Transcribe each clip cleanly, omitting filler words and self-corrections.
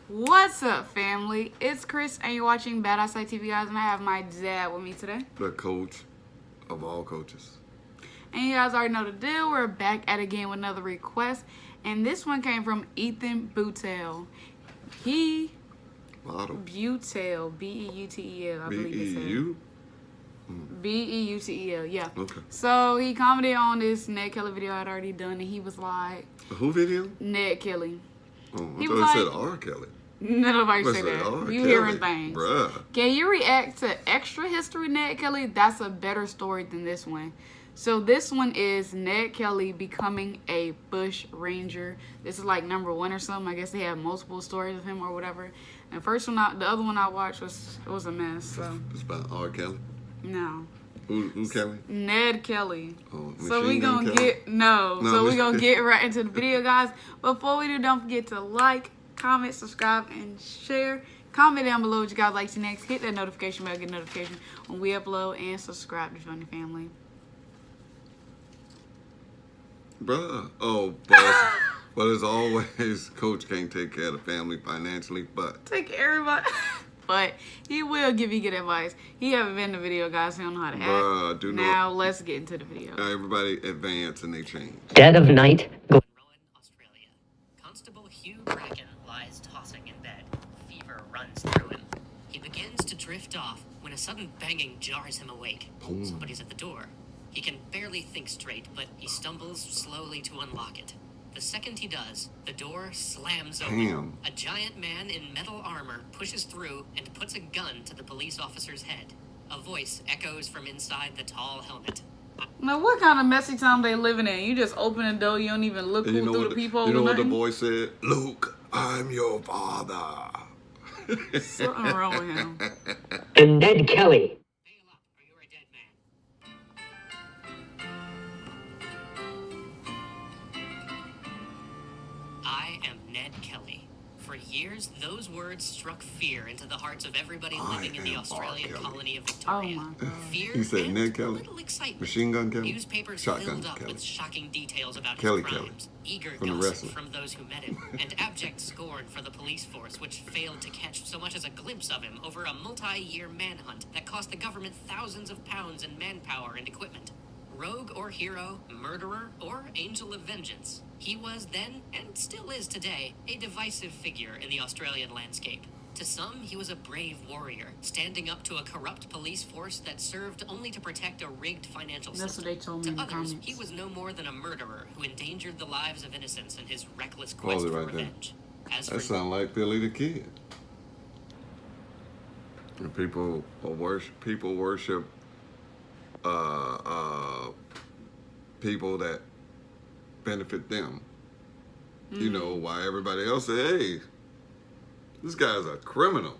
What's up, family? It's Chris, and you're watching Bad Eyesight TV, guys, and I have my dad with me today. The coach of all coaches. And you guys already know the deal. We're back at it again with another request, and this one came from Ethan Butel. Butel, B-E-U-T-E-L, I believe he said. B-E-U? B-E-U-T-E-L, yeah. Okay. So he commented on this Ned Kelly video I'd already done, and he was like... Who video? Ned Kelly. Oh, I He thought was it like, said R. Kelly. Nobody Let's say say that. R. You Kelly. hearing things. Bruh. Can you react to extra history Ned Kelly? That's a better story than this one. So this one is Ned Kelly becoming a bush ranger. This is like number 1 or something. I guess they have multiple stories of him or whatever. And the other one I watched was a mess. So It's about R. Kelly. no. Who Kelly? Ned Kelly. Oh, So we Machine Gun gonna Kelly? so we gonna get right into the video, guys. Before we do, don't forget to like, comment, subscribe, and share. Comment down below what you guys like to see next. Hit that notification bell, get notification when we upload, and subscribe to join the family. Bruh. Oh, but as always, Coach can't take care of the family financially, but... Take everybody. But he will give you good advice. He haven't been in the video, guys. He don't know how to act. Now let's get into the video. Everybody advance and they change. Dead of night. Rowan, Australia. Constable Hugh Bracken lies tossing in bed. Fever runs through him. He begins to drift off when a sudden banging jars him awake. Somebody's at the door. He can barely think straight, but he stumbles slowly to unlock it. The second he does, the door slams open. Damn. A giant man in metal armor pushes through and puts a gun to the police officer's head. A voice echoes from inside the tall helmet. Now, what kind of messy time they living in? You just open the door, you don't even look And through the peephole. You know what the nothing? boy said? Luke, I'm your father. Something wrong with him. And Ned Kelly. Bail up, or you're a dead man. I am Ned Kelly. For years, those words struck fear into the hearts of everybody living in the Australian colony of Victoria. Oh my God. Fear He said and Ned a Kelly. little excitement. Machine Gun Kelly. Newspapers Shotgun filled up Kelly. with shocking details about Kelly his Kelly. crimes, eager From the gossip wrestler. from those who met him, and abject scorn for the police force, which failed to catch so much as a glimpse of him over a multi-year manhunt that cost the government thousands of pounds in manpower and equipment. Rogue or hero, murderer or angel of vengeance, he was then, and still is today, a divisive figure in the Australian landscape. To some, he was a brave warrior, standing up to a corrupt police force that served only to protect a rigged financial That's system. what they told me To in the others, comments. he was no more than a murderer who endangered the lives of innocents in his reckless Pause quest it for right there. revenge. As That for sound like Billy the Kid. And people worship people that benefit them. You know, why everybody else say, hey, this guy's a criminal.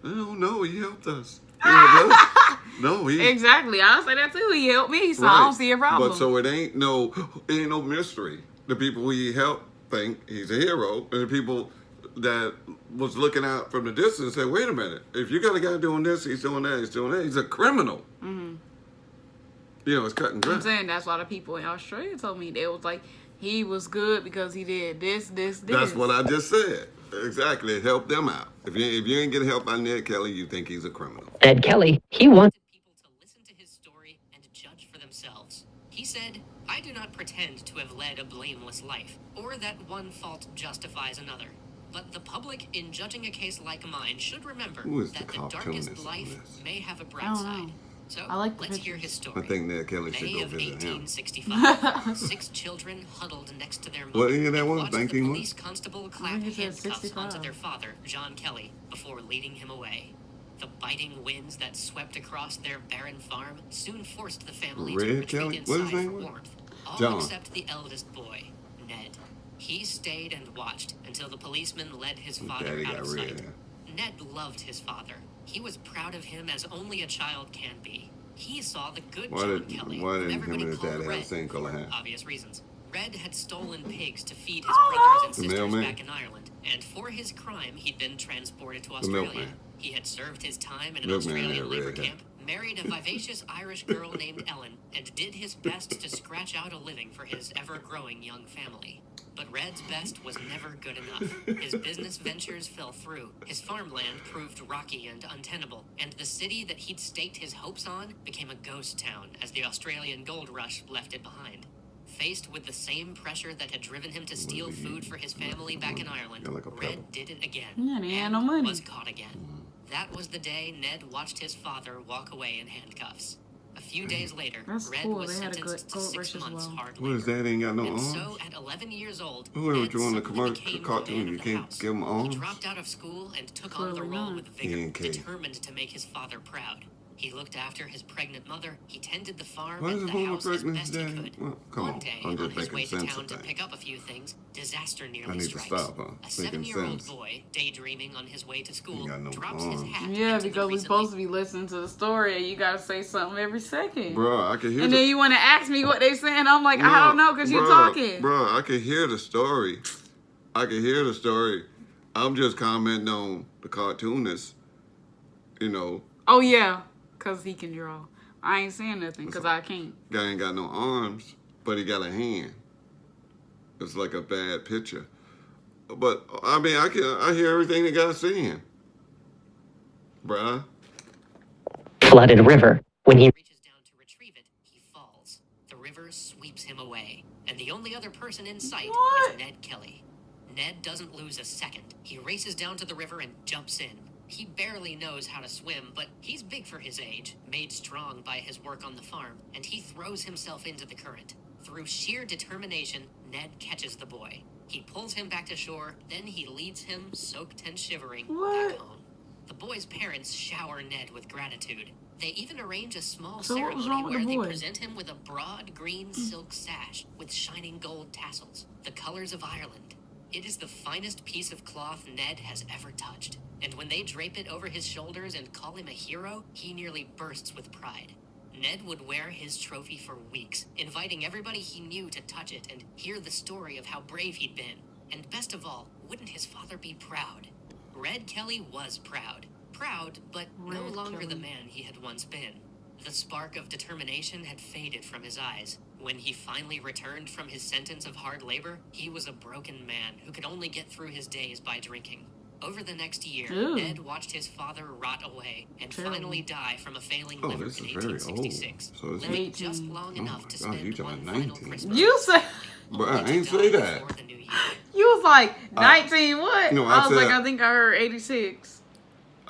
No, he helped us. He helped us. No, he Exactly. I'll say that too. He helped me, so I don't see a problem. But so it ain't no mystery. The people he helped think he's a hero, and the people that was looking out from the distance said, wait a minute, if you got a guy doing this, he's doing that, he's a criminal. You know, it's cut and dry. I'm saying that's why the people in Australia told me. They was like, he was good because he did this. That's what I just said. Exactly. It helped them out. If you ain't getting help by Ned Kelly, you think he's a criminal. Ned Kelly. He wants people to listen to his story and judge for themselves. He said, I do not pretend to have led a blameless life, or that one fault justifies another. But the public, in judging a case like mine, should remember Who is that the the cartoonist darkest in life this? may have a I bright don't side. know. So I like the let's hear pictures. his story. I think Ned Kelly should May go of visit him. 1865. 6 children huddled next to their mother. What year that and was? watched the 19 what? police constable clap think it said handcuffs 65. onto their father, John Kelly, before leading him away. The biting winds that swept across their barren farm soon forced the family to Red retreat Kelly? inside What his name for was? warmth. All John. except the eldest boy, Ned. He stayed and watched until the policeman led his father Daddy out got of red sight. hair. Ned loved his father. He was proud of him as only a child can be. He saw the good Why John did- Kelly, why whom didn't him everybody and his called daddy have Red the same color for hair? obvious reasons. Red had stolen pigs to feed his brothers and The sisters mailman? back in Ireland, and for his crime, he'd been transported to The Australia. milkman. He had served his time in an Milkman Australian had labor red hair. camp, married a vivacious Irish girl named Ellen, and did his best to scratch out a living for his ever-growing young family. But Red's best was never good enough. His business ventures fell through, his farmland proved rocky and untenable, and the city that he'd staked his hopes on became a ghost town as the Australian gold rush left it behind. Faced with the same pressure that had driven him to steal food for his family back in Ireland, Red did it again, Yeah, he had and no money. was caught again. That was the day Ned watched his father walk away in handcuffs. A few days later, That's Red cool. was They had a sentenced to gold 6 rush as months well. hard What is labor. that? Ain't got no And arms? so, at 11 years old, Whoever Ned doing the suddenly commercial became cartoon, man you of the can't house. give him He arms. dropped out of school and took on the Clearly role not. with He vigor, ain't kid. determined to make his father proud. He looked after his pregnant mother, he tended the farm Why is and it the wrong house with as best he pregnancy, could. Dad? Well, come One on. day, I'm on just his way making to sense town of to things. pick up a few things, disaster I nearly need to strikes. stop, huh? A Making 7-year-old sense. boy, daydreaming on his way to school, Ain't got no drops his arms. hat Yeah, into the because we're recently supposed to be listening to the story, and you gotta say something every second. Bro, I can hear And the... then you want to ask me what they saying. I'm like, I No, don't know, because you're bruh, talking. Bro, I can hear the story. I can hear the story. I'm just commenting on the cartoonist, you know. Oh, yeah, because he can draw. I ain't saying nothing, because I can't. Guy ain't got no arms, but he got a hand. It's like a bad picture. But, I mean, I hear everything the guy's saying. Bruh. Flooded river. When he reaches down to retrieve it, he falls. The river sweeps him away, and the only other person in sight What? is Ned Kelly. Ned doesn't lose a second. He races down to the river and jumps in. He barely knows how to swim, but he's big for his age, made strong by his work on the farm, and he throws himself into the current. Through sheer determination, Ned catches the boy. He pulls him back to shore, then he leads him, soaked and shivering, What? back home. The boy's parents shower Ned with gratitude. They even arrange a small So what was wrong ceremony with the where boy? they present him with a broad green silk sash with shining gold tassels, the colors of Ireland. It is the finest piece of cloth Ned has ever touched. And when they drape it over his shoulders and call him a hero, he nearly bursts with pride. Ned would wear his trophy for weeks, inviting everybody he knew to touch it and hear the story of how brave he'd been. And best of all, wouldn't his father be proud? Red Kelly was proud. Proud, but no Red longer Kelly. the man he had once been. The spark of determination had faded from his eyes. When he finally returned from his sentence of hard labor, he was a broken man who could only get through his days by drinking. Over the next year, Ooh. Ned watched his father rot away and Terrible. finally die from a failing Oh, liver this in is very old. 1866, So this is... living just 18. long Oh enough my to God, you spend talking one final 19. Christmas. You said, But only I to ain't die say that. before the new year. you was like, 19 what? No, I I was like, said- I think I heard 86.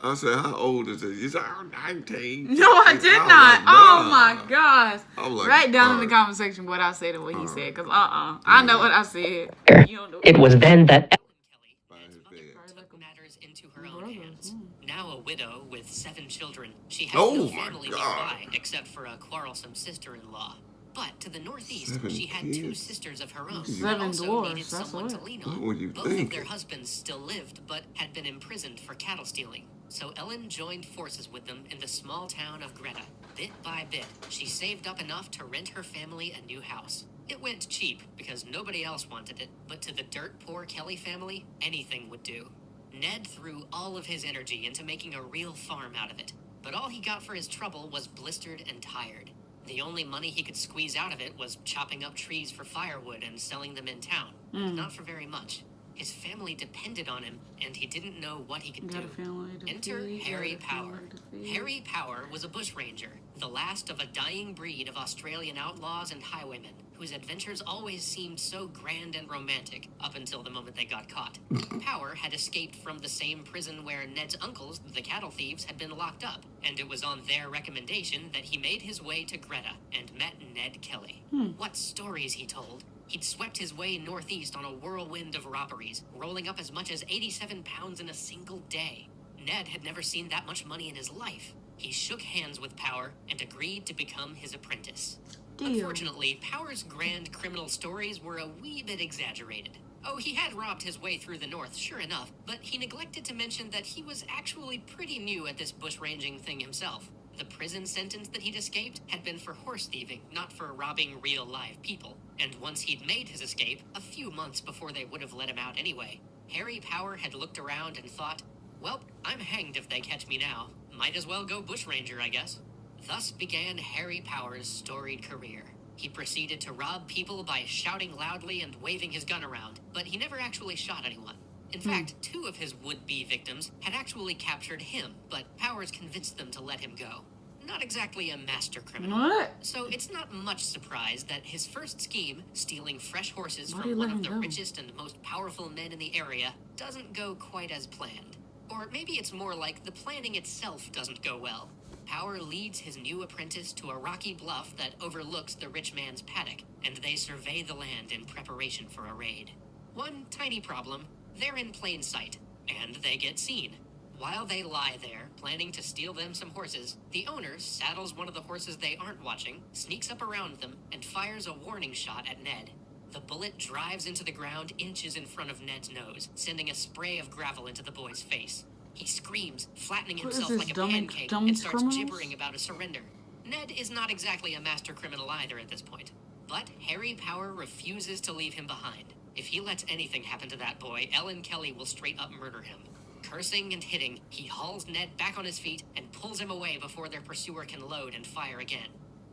I said, how old is it? You said, I'm 19. No, I did was not. like, Oh nah. my gosh. I was like, Write down in the alright. comment section what I said and what he said, because I know what I said. You don't know. it was then that Ellen Kelly, By Ned's his mother, bed. took matters into her own Brothers, hands. yeah. Now a widow with 7 children, she has Oh no my family God. nearby except for a quarrelsome sister-in-law. But to the northeast, 7 she had 2 kids? sisters of her own Seven that also dwarfs, needed that's someone what. to lean What on. would you Both of think? their husbands still lived, but had been imprisoned for cattle stealing. So Ellen joined forces with them in the small town of Greta. Bit by bit, she saved up enough to rent her family a new house. It went cheap because nobody else wanted it, but to the dirt poor Kelly family, anything would do. Ned threw all of his energy into making a real farm out of it, but all he got for his trouble was blistered and tired. The only money he could squeeze out of it was chopping up trees for firewood and selling them in town. Not for very much. His family depended on him, and he didn't know what he could do. Got a family to Enter feed, Harry got a Power. family to feed. Harry Power was a bushranger, the last of a dying breed of Australian outlaws and highwaymen, whose adventures always seemed so grand and romantic up until the moment they got caught. Power had escaped from the same prison where Ned's uncles, the cattle thieves, had been locked up, and it was on their recommendation that he made his way to Greta and met Ned Kelly. What stories he told! He'd swept his way northeast on a whirlwind of robberies, rolling up as much as 87 pounds in a single day. Ned had never seen that much money in his life. He shook hands with Power and agreed to become his apprentice. Deal. Unfortunately, Power's grand criminal stories were a wee bit exaggerated. Oh, he had robbed his way through the north, sure enough, but he neglected to mention that he was actually pretty new at this bushranging thing himself. The prison sentence that he'd escaped had been for horse thieving, not for robbing real live people. And once he'd made his escape, a few months before they would have let him out anyway, Harry Power had looked around and thought, well, I'm hanged if they catch me now. Might as well go bushranger, I guess. Thus began Harry Power's storied career. He proceeded to rob people by shouting loudly and waving his gun around, but he never actually shot anyone. In fact, 2 of his would-be victims had actually captured him, but Powers convinced them to let him go. Not exactly a master criminal. What? So it's not much surprise that his first scheme, stealing fresh horses Why'd he from let one of him the go? richest and most powerful men in the area, doesn't go quite as planned. Or maybe it's more like the planning itself doesn't go well. Power leads his new apprentice to a rocky bluff that overlooks the rich man's paddock, and they survey the land in preparation for a raid. One tiny problem, they're in plain sight, and they get seen. While they lie there, planning to steal them some horses, the owner saddles one of the horses they aren't watching, sneaks up around them, and fires a warning shot at Ned. The bullet drives into the ground inches in front of Ned's nose, sending a spray of gravel into the boy's face. He screams, flattening What is himself this, like a dumb pancake, and starts criminals? gibbering about a surrender. Ned is not exactly a master criminal either at this point. But Harry Power refuses to leave him behind. If he lets anything happen to that boy, Ellen Kelly will straight up murder him. Cursing and hitting, he hauls Ned back on his feet and pulls him away before their pursuer can load and fire again.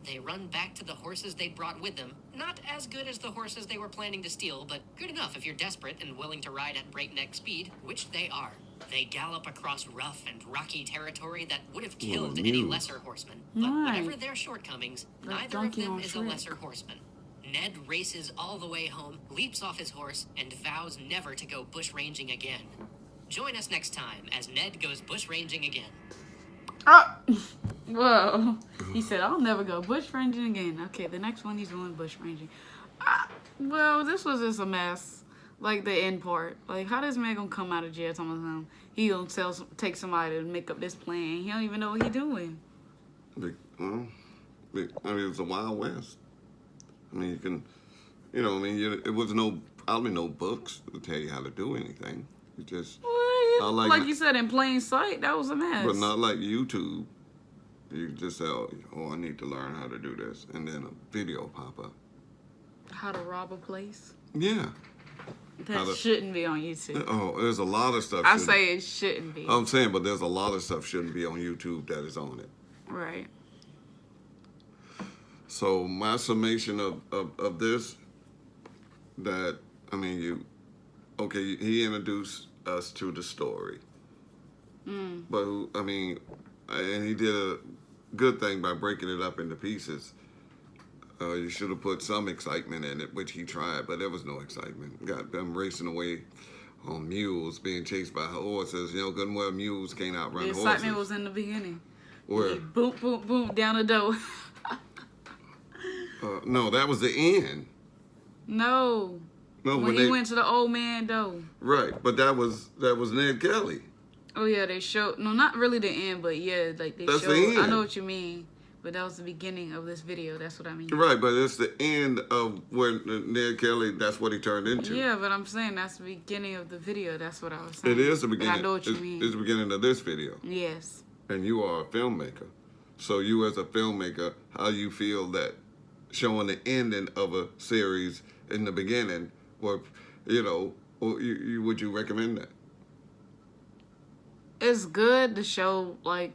They run back to the horses they brought with them. Not as good as the horses they were planning to steal, but good enough if you're desperate and willing to ride at breakneck speed, which they are. They gallop across rough and rocky territory that would have killed any lesser horseman. But whatever their shortcomings, neither of them is a lesser horseman. Ned races all the way home, leaps off his horse, and vows never to go bushranging again. Join us next time as Ned goes bushranging again. Oh, whoa. He said, I'll never go bushranging again. Okay, the next one he's going bushranging. Well, this was just a mess. Like the end part. Like, how this man gonna come out of jail talking about him? He gonna take somebody to make up this plan. He don't even know what he doing. I mean, it was a Wild West. I mean, you can, it was probably no books to tell you how to do anything. You just, Well, like you said, in plain sight, that was a mess. but not like YouTube. You just say, oh, I need to learn how to do this, and then a video pop up. How to rob a place? Yeah. That shouldn't be on YouTube. Oh, there's a lot of stuff. I say it shouldn't be. I'm saying, but there's a lot of stuff shouldn't be on YouTube that is on it. Right. So my summation of this, that, I mean, he introduced us to the story. But, I mean, and he did a good thing by breaking it up into pieces. You should have put some excitement in it, which he tried, but there was no excitement. Got them racing away on mules, being chased by horses. You know, good and well, mules can't outrun horses. The excitement was in the beginning. Where? Boom, boom, boom, down the door. No, that was the end. No. No, when he went to the old man though. Right, but that was Ned Kelly. Oh yeah, they showed, no, not really the end, but yeah, like they That's showed. the end. I know what you mean, but that was the beginning of this video. That's what I mean. Right, but it's the end of where Ned Kelly, that's what he turned into. Yeah, but I'm saying that's the beginning of the video. That's what I was saying. It is the beginning. But I know what you mean. It's the beginning of this video. Yes. And you are a filmmaker. So you as a filmmaker, how you feel that showing the ending of a series in the beginning, or, would you recommend that? It's good to show like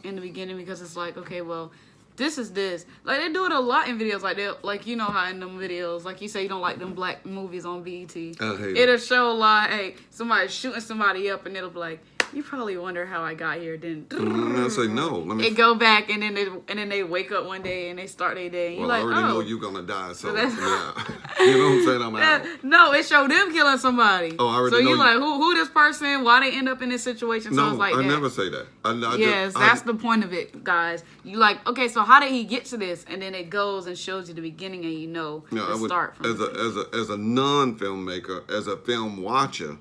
in the beginning, because it's like, okay, well, this is this. Like they do it a lot in videos, like you know how in them videos, like you say you don't like them black movies on BET. It'll show like, hey, somebody shooting somebody up, and it'll be like, you probably wonder how I got here. Then I say no. It go back, and then they wake up one day and they start their day. And Well, you're like, I already oh. know you're gonna die, so that's- yeah. You know what I'm saying? I'm out. No, it showed them killing somebody. Oh, I already so know you you- like who this person? Why they end up in this situation? So No, it's like I that. never say that. Yes, that's the point of it, guys. You like, okay, so how did he get to this? And then it goes and shows you the beginning, and the start from as a non-filmmaker, as a film watcher,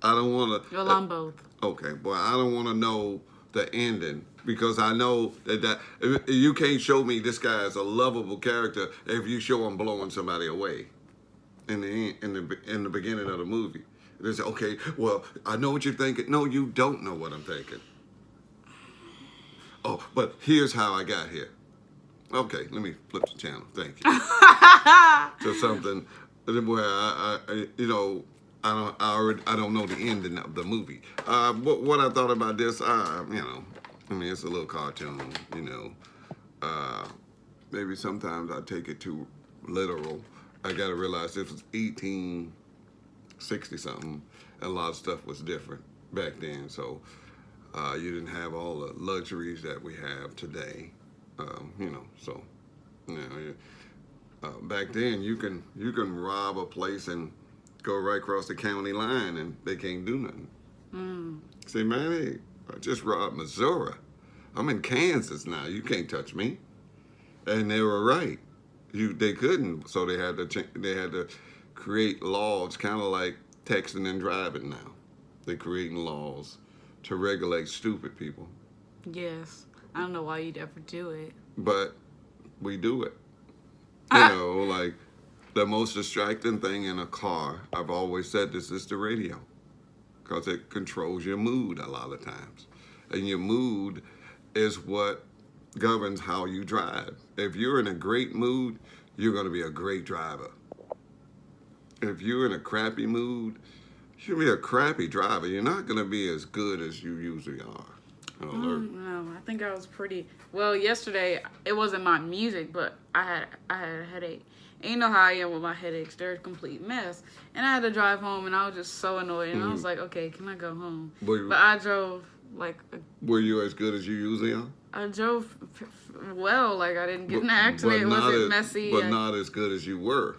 I don't want to. Well, I'm both. Okay, but I don't want to know the ending, because I know that you can't show me this guy as a lovable character if you show him blowing somebody away in the beginning of the movie. They say, okay, well, I know what you're thinking. No, you don't know what I'm thinking. Oh, but here's how I got here. Okay, let me flip the channel. Thank you. To something where I don't know the ending of the movie. What I thought about this, I mean, it's a little cartoon, maybe sometimes I take it too literal. I got to realize this was 1860 something, and a lot of stuff was different back then. So you didn't have all the luxuries that we have today. So back then you can rob a place and go right across the county line and they can't do nothing. Say, man, hey, I just robbed Missouri. I'm in Kansas now. You can't touch me. And they were right. They couldn't. So they had to create laws, kind of like texting and driving now. They're creating laws to regulate stupid people. Yes. I don't know why you'd ever do it. But we do it. Like the most distracting thing in a car, I've always said this, is the radio. Because it controls your mood a lot of times. And your mood is what governs how you drive. If you're in a great mood, you're going to be a great driver. If you're in a crappy mood, you'll be a crappy driver. You're not going to be as good as you usually are. No, I think I was pretty well yesterday. It wasn't my music, but I had a headache. And you know how I am with my headaches; they're a complete mess. And I had to drive home, and I was just so annoyed. And I was like, "Okay, can I go home?" But I drove like. Were you as good as you usually are? I drove well. Like I didn't get in an accident. It wasn't messy. But not as good as you were.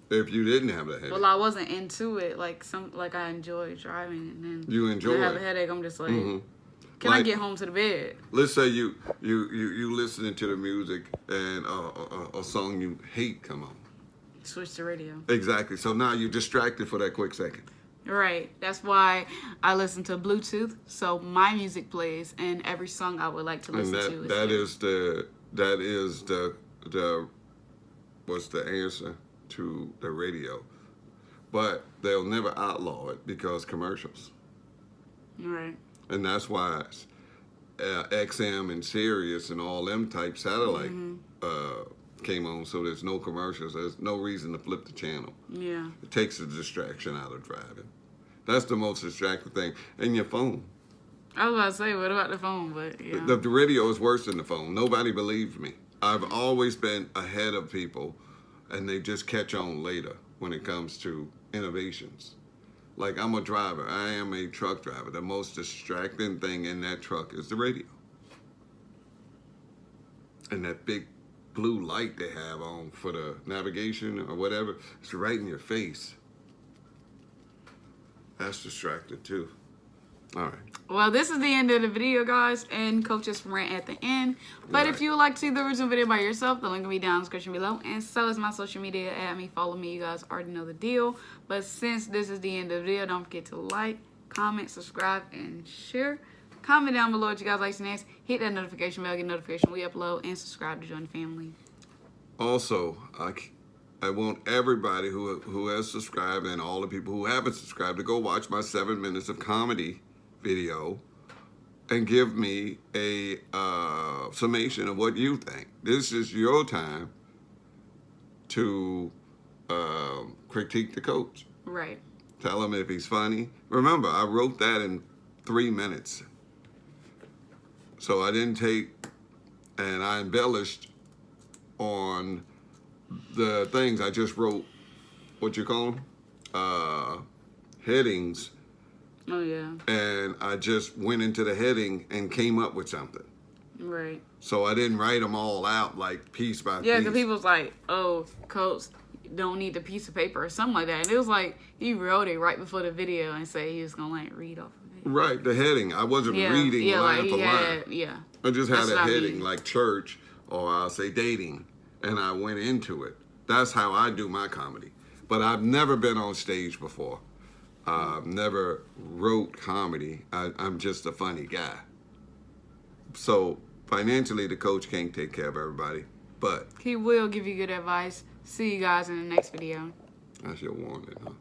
If you didn't have the headache. Well, I wasn't into it. Like I enjoyed driving, and then you enjoy. When I have a headache, I'm just like. Can I get home to the bed? Let's say you listening to the music and a song you hate come on. Switch the radio. Exactly. So now you're distracted for that quick second. Right. That's why I listen to Bluetooth, so my music plays, and every song I would like to listen to. That is what's the answer to the radio, but they'll never outlaw it because commercials. Right. And that's why XM and Sirius and all them type satellite came on, so there's no commercials. There's no reason to flip the channel. Yeah. It takes the distraction out of driving. That's the most distracting thing. And your phone. I was about to say, what about the phone? But yeah. The radio is worse than the phone. Nobody believes me. I've always been ahead of people, and they just catch on later when it comes to innovations. Like, I'm a driver. I am a truck driver. The most distracting thing in that truck is the radio. And that big blue light they have on for the navigation or whatever, it's right in your face. That's distracting, too. All right. Well, this is the end of the video, guys, and Coach's rant at the end. But if you would like to see the original video by yourself, the link will be down in the description below. And so is my social media. Add me, follow me. You guys already know the deal. But since this is the end of the video, don't forget to like, comment, subscribe, and share. Comment down below what you guys like to next. Hit that notification bell, get notification when we upload, and subscribe to join the family. Also, I want everybody who has subscribed and all the people who haven't subscribed to go watch my 7 minutes of comedy video and give me a summation of what you think. This is your time to critique the coach. Right. Tell him if he's funny. Remember, I wrote that in 3 minutes. So I didn't take, and I embellished on the things. I just wrote, what you call them? Headings. Oh, yeah. And I just went into the heading and came up with something. Right. So I didn't write them all out like piece by piece. Yeah, because people's like, oh, Coach don't need the piece of paper or something like that. And it was like, he wrote it right before the video and said he was going to like read off of it. Right, the heading. I wasn't reading line for line. Yeah. I just had a heading like church, or I'll say dating, and I went into it. That's how I do my comedy. But I've never been on stage before. Never wrote comedy. I'm just a funny guy. So financially, the coach can't take care of everybody, but he will give you good advice. See you guys in the next video. that's your warning, huh?